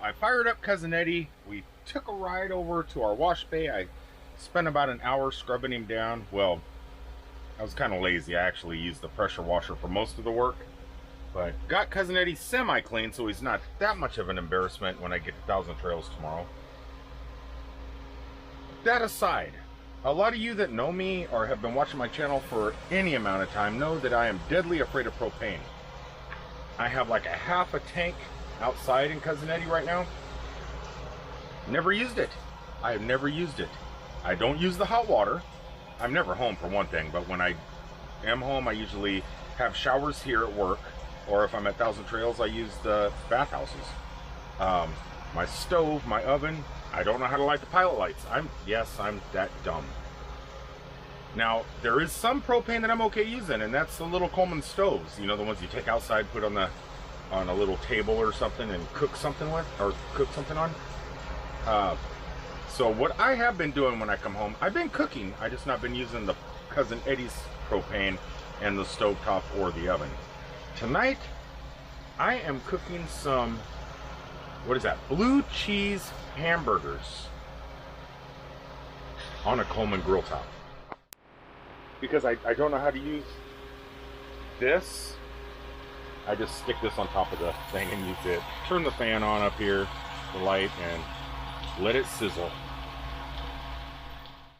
I fired up Cousin Eddie. We took a ride over to our wash bay. I spent about an hour scrubbing him down. Well, I was kind of lazy. I actually used the pressure washer for most of the work. But got Cousin Eddie semi-clean, so he's not that much of an embarrassment when I get to Thousand Trails tomorrow. That aside, a lot of you that know me or have been watching my channel for any amount of time know that I am deadly afraid of propane. I have like a half a tank outside in Cousin Eddie right now. Never used it. I have never used it. I don't use the hot water. I'm never home for one thing, but when I am home, I usually have showers here at work, or if I'm at Thousand Trails, I use the bathhouses. My stove, my oven, I don't know how to light the pilot lights. I'm that dumb. Now, there is some propane that I'm okay using, and that's the little Coleman stoves. You know, the ones you take outside, put on a little table or something and cook something with, or cook something on. So what I have been doing when I come home, I've been cooking. I just not been using the Cousin Eddie's propane and the stovetop or the oven. Tonight, I am cooking some, what is that? Blue cheese hamburgers on a Coleman grill top. Because I don't know how to use this. I just stick this on top of the thing and use it. Turn the fan on up here, the light, and let it sizzle.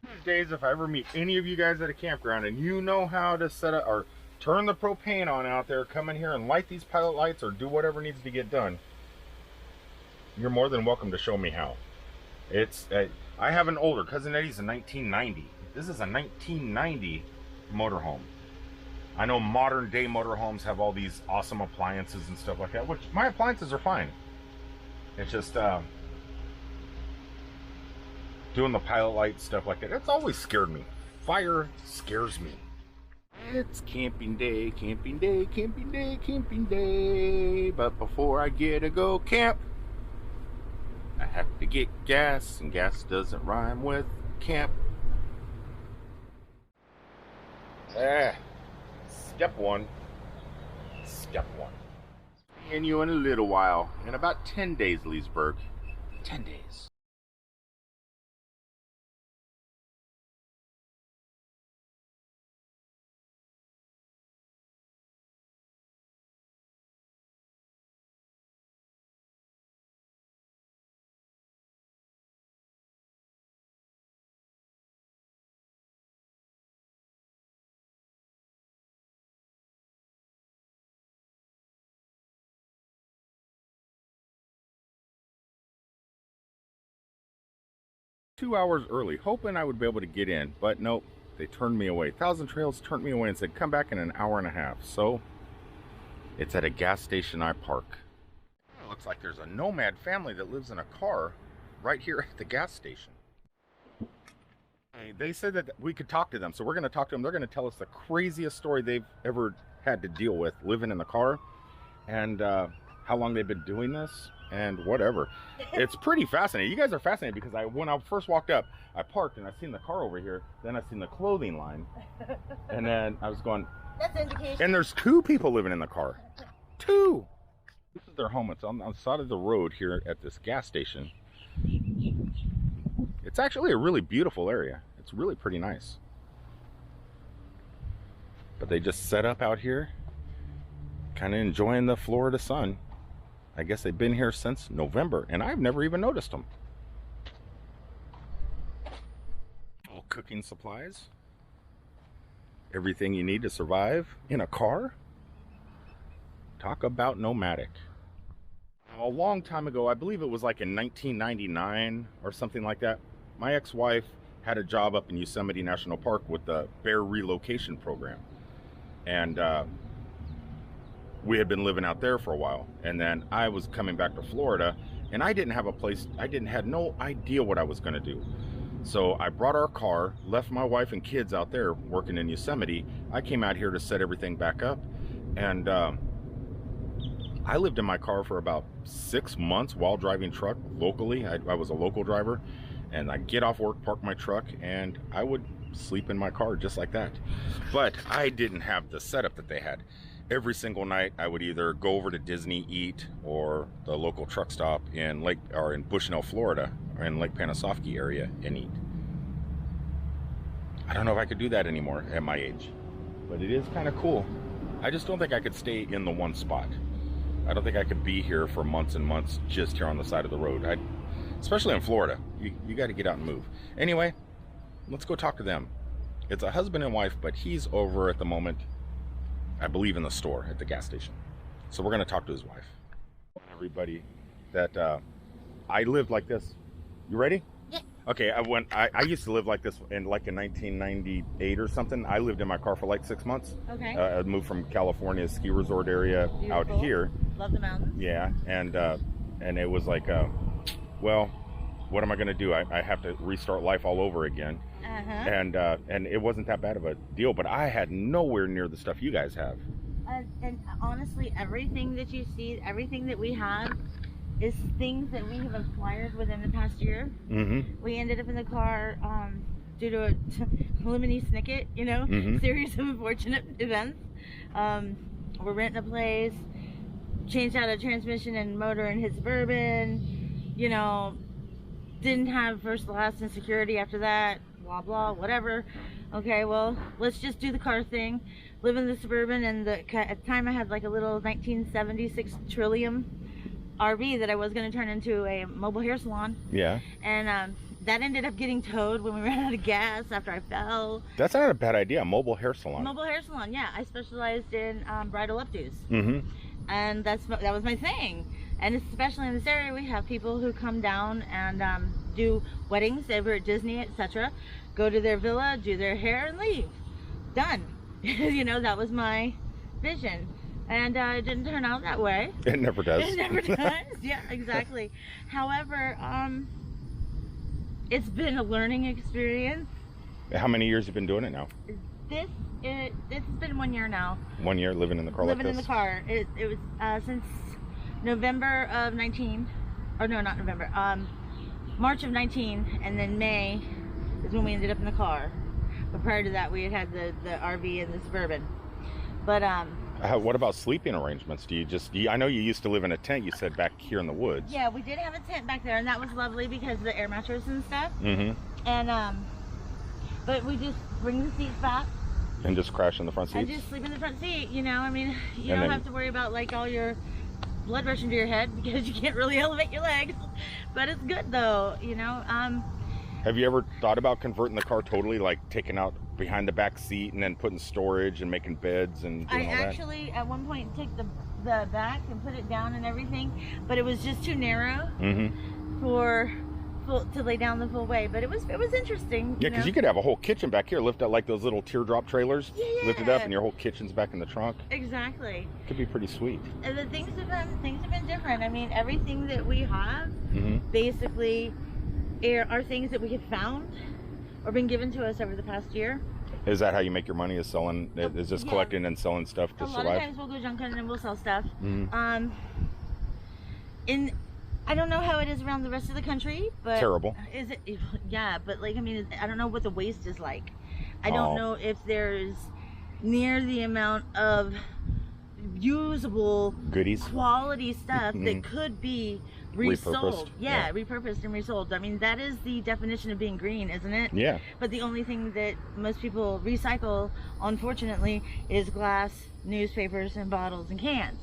These days, if I ever meet any of you guys at a campground and you know how to set up or turn the propane on out there, come in here and light these pilot lights or do whatever needs to get done, you're more than welcome to show me how. I have an older, Cousin Eddie's a 1990. This is a 1990 motorhome. I know modern day motorhomes have all these awesome appliances and stuff like that, which my appliances are fine. It's just doing the pilot light stuff like that, it's always scared me. Fire scares me. It's camping day, camping day, camping day, camping day. But before I get to go camp, I have to get gas, and gas doesn't rhyme with camp. Step one. Seeing you in a little while. In about 10 days, Leesburg. 10 days. Two hours early, hoping I would be able to get in, but nope, they turned me away. Thousand Trails turned me away and said, come back in an hour and a half. So, it's at a gas station I park. It looks like there's a nomad family that lives in a car right here at the gas station. They said that we could talk to them, so we're going to talk to them. They're going to tell us the craziest story they've ever had to deal with living in the car, and how long they've been doing this, and whatever. It's pretty fascinating. You guys are fascinated because when I first walked up, I parked and I seen the car over here, then I seen the clothing line, and then I was going, that's indication. And there's two people living in the car. Two! This is their home. It's on the side of the road here at this gas station. It's actually a really beautiful area. It's really pretty nice. But they just set up out here, kind of enjoying the Florida sun. I guess they've been here since November, and I've never even noticed them. All cooking supplies. Everything you need to survive in a car. Talk about nomadic. A long time ago, I believe it was like in 1999 or something like that, my ex-wife had a job up in Yosemite National Park with the bear relocation program. And we had been living out there for a while, and then I was coming back to Florida, and I didn't have a place, had no idea what I was going to do. So I brought our car, left my wife and kids out there working in Yosemite. I came out here to set everything back up, and I lived in my car for about 6 months while driving truck locally. I was a local driver, and I'd get off work, park my truck, and I would sleep in my car just like that. But I didn't have the setup that they had. every single night I would either go over to Disney, eat, or the local truck stop in Bushnell, Florida, or in Lake Panasoffkee area and eat. I don't know if I could do that anymore at my age, but it is kind of cool. I just don't think I could stay in the one spot. I don't think I could be here for months and months just here on the side of the road. Especially in Florida, you got to get out and move. Anyway, let's go talk to them. It's a husband and wife, but he's over at the moment, I believe, in the store at the gas station. So we're going to talk to his wife. Everybody, that I lived like this. You ready? Yeah. Okay, I used to live like this in 1998 or something. I lived in my car for like 6 months. Okay. I moved from California ski resort area out here. Love the mountains. Yeah, and it was like, well, what am I going to do? I have to restart life all over again. Uh-huh. And it wasn't that bad of a deal, but I had nowhere near the stuff you guys have. And honestly, everything that you see, everything that we have is things that we have acquired within the past year. Mm-hmm. We ended up in the car due to a lemony snicket, series of unfortunate events. We're renting a place, changed out a transmission and motor in his Suburban, didn't have first, last, and security after that, blah, blah, whatever. Okay, well, let's just do the car thing. Live in the Suburban, and at the time I had like a little 1976 Trillium RV that I was going to turn into a mobile hair salon. Yeah. And that ended up getting towed when we ran out of gas after I fell. That's not a bad idea, a mobile hair salon. Mobile hair salon, yeah. I specialized in bridal updos. Mm-hmm. And that was my thing. And especially in this area, we have people who come down and do weddings over at Disney, etc. Go to their villa, do their hair, and leave. Done. That was my vision. And it didn't turn out that way. It never does. It never does. Yeah, exactly. However, it's been a learning experience. How many years have you been doing it now? This has been 1 year now. 1 year living in the car like this? Living in the car. It was since November of 19, or no, not November, March of 19, and then May is when we ended up in the car. But prior to that, we had the RV and the Suburban. But what about sleeping arrangements? I know you used to live in a tent, you said, back here in the woods. Yeah, we did have a tent back there, and that was lovely because of the air mattress and stuff. Mm-hmm. And but we just bring the seats back. And just crash in the front seats? And just sleep in the front seat, you don't have to worry about like all your blood rushing to your head because you can't really elevate your legs. But it's good though, Have you ever thought about converting the car totally, like taking out behind the back seat and then putting storage and making beds and doing all that? I actually at one point took the back and put it down and everything, but it was just too narrow to lay down the full way. But it was interesting. Yeah, because you could have a whole kitchen back here, lift out like those little teardrop trailers, yeah. lift it up, and your whole kitchen's back in the trunk. Exactly. Could be pretty sweet. And the things have been different. I mean, everything that we have basically are things that we have found or been given to us over the past year. Is that how you make your money? Is selling? Is just collecting and selling stuff to survive? A lot of times we'll go junk hunting and we'll sell stuff. I don't know how it is around the rest of the country, but terrible. Is it? Yeah, but I don't know what the waste is like. I don't know if there's near the amount of usable goodies, quality stuff that could be resold. Yeah, repurposed and resold. I mean, that is the definition of being green, isn't it? Yeah. But the only thing that most people recycle, unfortunately, is glass, newspapers, and bottles and cans.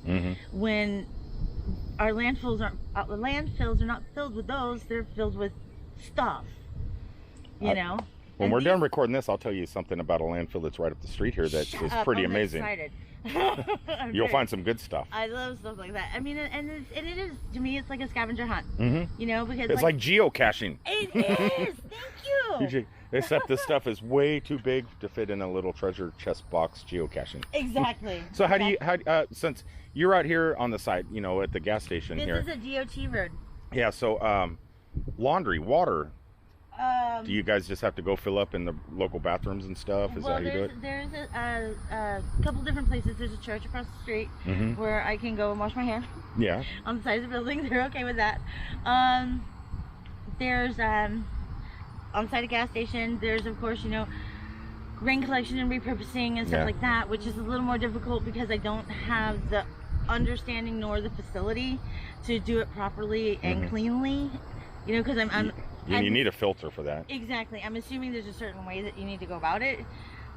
When our landfills are not filled with those, they're filled with stuff. When we're done recording this, I'll tell you something about a landfill that's right up the street here that is pretty amazing. Excited. You'll find some good stuff. I love stuff like that. I mean, and it is, to me, it's like a scavenger hunt. Because it's like geocaching. It is. Thank you. Except this stuff is way too big to fit in a little treasure chest box geocaching. Exactly. So how do you since you're out here on the side, at the gas station here? This is a DOT road. Yeah. So laundry, water. Do you guys just have to go fill up in the local bathrooms and stuff? Is that how you do it? There's a couple different places. There's a church across the street where I can go and wash my hair. Yeah. On the side of the building, they're okay with that. There's on site a gas station. There's, of course, grain collection and repurposing and stuff like that, which is a little more difficult because I don't have the understanding nor the facility to do it properly and cleanly. You know, because you need a filter for that. Exactly. I'm assuming there's a certain way that you need to go about it.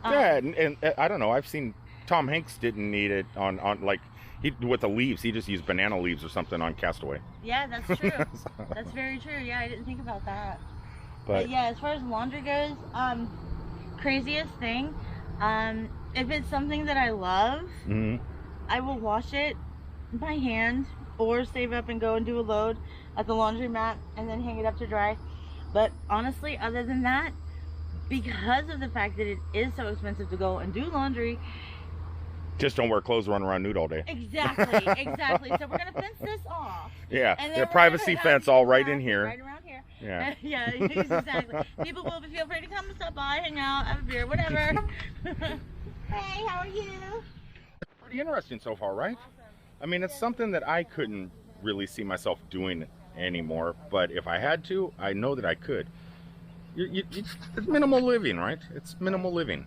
Yeah, and I don't know. I've seen Tom Hanks didn't need it on like with the leaves. He just used banana leaves or something on Castaway. Yeah, that's true. That's very true. Yeah, I didn't think about that. But yeah, as far as laundry goes, craziest thing, if it's something that I love, I will wash it by hand or save up and go and do a load at the laundromat and then hang it up to dry. But honestly, other than that, because of the fact that it is so expensive to go and do laundry, just don't wear clothes, run around nude all day. Exactly, exactly. So we're gonna fence this off. Yeah, the privacy fence all right in here. Right around here. Yeah. Yeah, exactly. People will feel free to come and stop by, hang out, have a beer, whatever. Hey, how are you? Pretty interesting so far, right? Awesome. I mean, it's something that I couldn't really see myself doing anymore, but if I had to, I know that I could. It's minimal living, right? It's minimal living.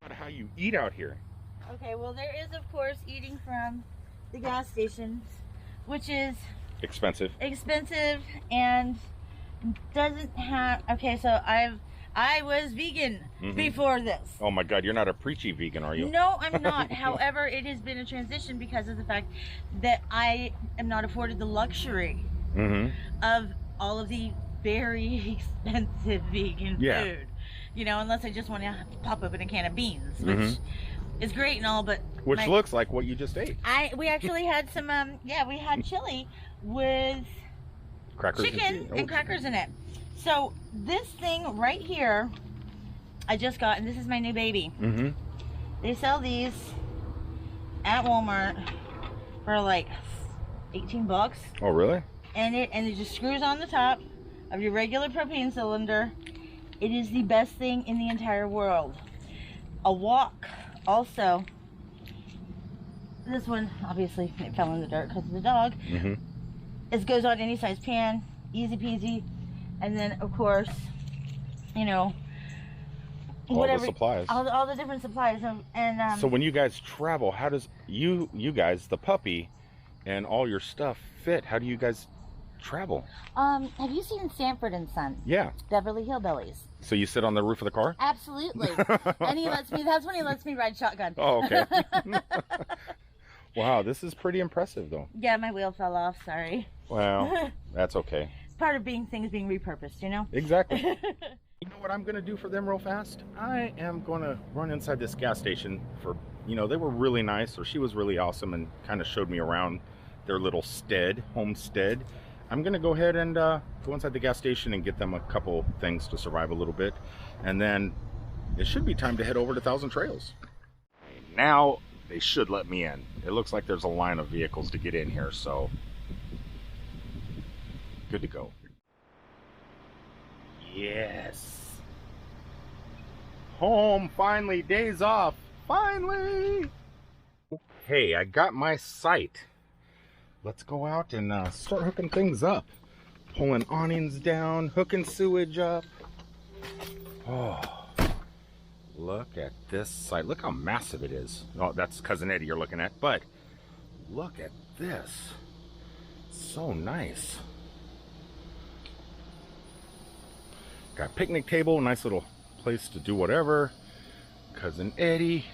How you eat out here? Okay, well, there is, of course, eating from the gas stations, which is expensive and doesn't have. Okay, so I was vegan before this. Oh my God, you're not a preachy vegan, are you? No, I'm not. However, it has been a transition because of the fact that I am not afforded the luxury of all of the very expensive vegan food. You know, unless I just want to pop open a can of beans, which is great and all, but which looks like what you just ate. We actually had some we had chili with crackers chicken and crackers in it. So this thing right here I just got, and this is my new baby. They sell these at Walmart for like 18 bucks. Oh really? And it just screws on the top of your regular propane cylinder. It is the best thing in the entire world. A wok also. This one obviously it fell in the dirt because of the dog. It goes on any size pan, easy peasy. And then of course, you know, whatever, all the supplies, all the different supplies. And so when you guys travel, how does you guys, the puppy and all your stuff fit? How do you guys travel? Have you seen Sanford and Son? Yeah. Beverly Hillbillies. So you sit on the roof of the car? Absolutely. And he lets me, that's when he lets me ride shotgun. Oh, okay. Wow, this is pretty impressive though. Yeah, my wheel fell off, sorry. Well, that's okay. It's part of things being repurposed, you know? Exactly. You know what I'm gonna do for them real fast? I am gonna run inside this gas station for, you know, they were really nice, or she was really awesome and kind of showed me around their little homestead. I'm gonna go ahead and go inside the gas station and get them a couple things to survive a little bit, and then it should be time to head over to Thousand Trails. Now they should let me in. It looks like there's a line of vehicles to get in here, so good to go. Yes, home finally, days off finally. Hey, I got my site. Let's go out and start hooking things up. Pulling awnings down, hooking sewage up. Oh, look at this site. Look how massive it is. Oh, that's Cousin Eddie you're looking at, but look at this. So nice. Got a picnic table, nice little place to do whatever. Cousin Eddie.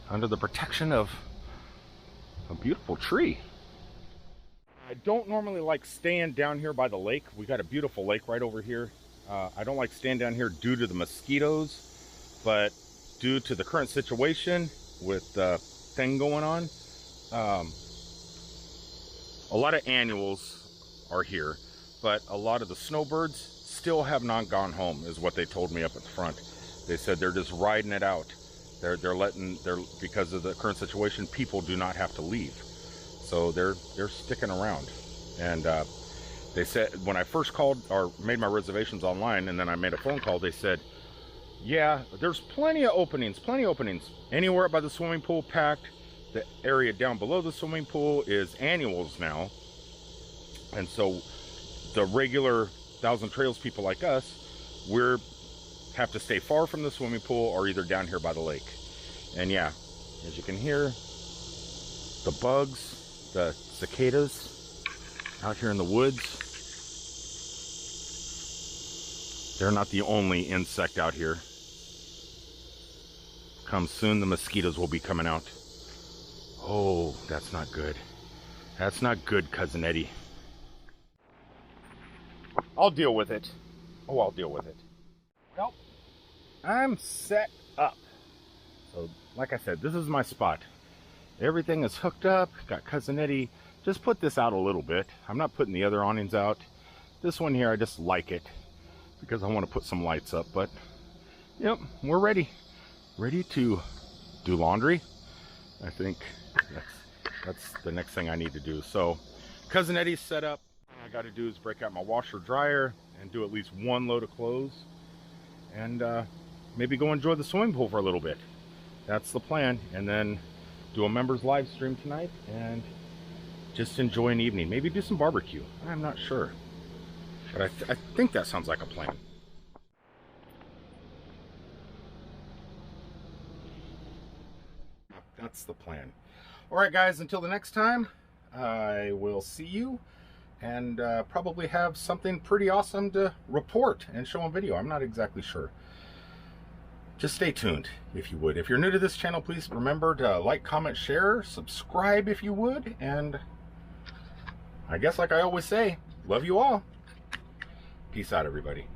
Under the protection of a beautiful tree. I don't normally like staying down here by the lake. We got a beautiful lake right over here. I don't like staying down here due to the mosquitoes, but due to the current situation with the thing going on, a lot of annuals are here, but a lot of the snowbirds still have not gone home, is what they told me up at the front. They said they're just riding it out. They're because of the current situation, people do not have to leave, so they're sticking around. And they said when I first called or made my reservations online, and then I made a phone call, they said, yeah, there's plenty of openings, anywhere by the swimming pool packed. The area down below the swimming pool is annuals now, and so the regular Thousand Trails people like us, we're have to stay far from the swimming pool or either down here by the lake. And yeah, as you can hear, the bugs, the cicadas out here in the woods, they're not the only insect out here. Come soon, the mosquitoes will be coming out. Oh, that's not good. That's not good, Cousin Eddie. I'll deal with it. Oh, I'll deal with it. Well, I'm set up. So, like I said, this is my spot. Everything is hooked up. Got Cousin Eddie. Just put this out a little bit. I'm not putting the other awnings out. This one here, I just like it because I want to put some lights up. But, yep, we're ready. Ready to do laundry. I think that's the next thing I need to do. So, Cousin Eddie's set up. All I got to do is break out my washer dryer and do at least one load of clothes. And maybe go enjoy the swimming pool for a little bit. That's the plan. And then do a members live stream tonight and just enjoy an evening. Maybe do some barbecue. I'm not sure. But I think that sounds like a plan. That's the plan. All right, guys, until the next time, I will see you and probably have something pretty awesome to report and show on video. I'm not exactly sure. Just stay tuned, if you would. If you're new to this channel, please remember to like, comment, share, subscribe if you would. And I guess like I always say, love you all. Peace out, everybody.